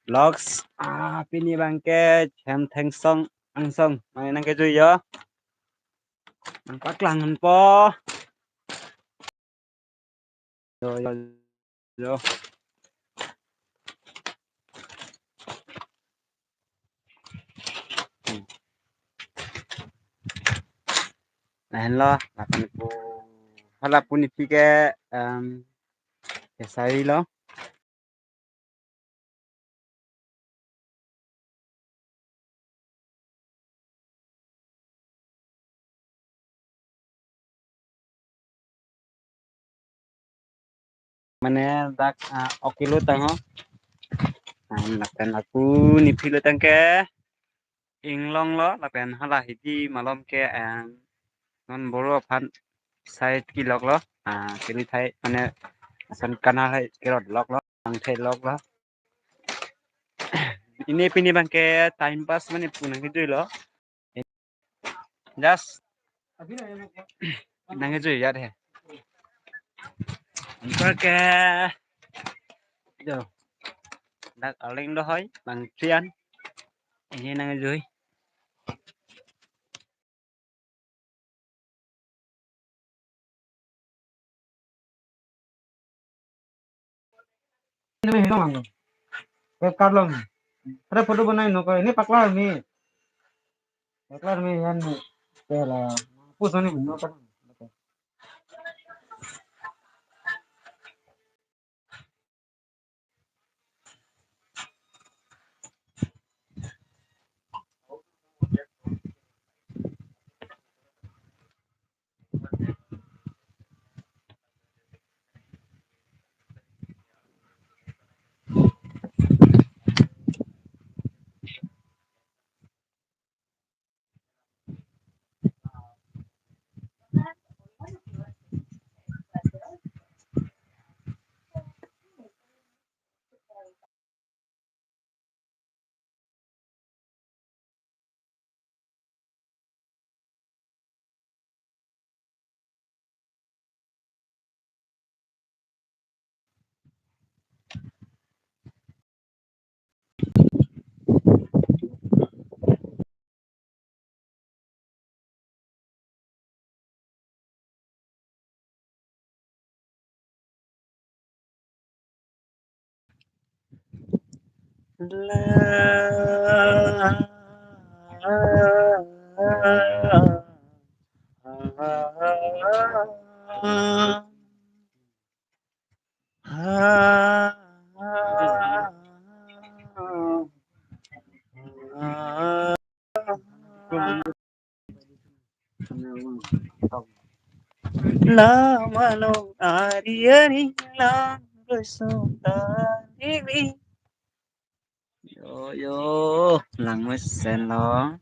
Logs pini bangke jam theng song ang song mai nang ke ju yo nang pak lang po yo nah lo lapan po hala puni pike kesari lo mane dak okilo tango lapen aku nipilo tangke inglong lo lapen hala hiji malom ke non boro phan side kilok lo kini thai mane asan kana hai kerot lok lo ang thai lok lo ini pini bangke time pass mane punang gitu lo just nang itu ya deh ke do dak aling do hoy bang trian ini nang itu ini hilang lo ke karlong ada foto बनाई no ini paklar mi yan pela pusoni no kan la La malong ariani lang resulta ini yo yo lang mesen lo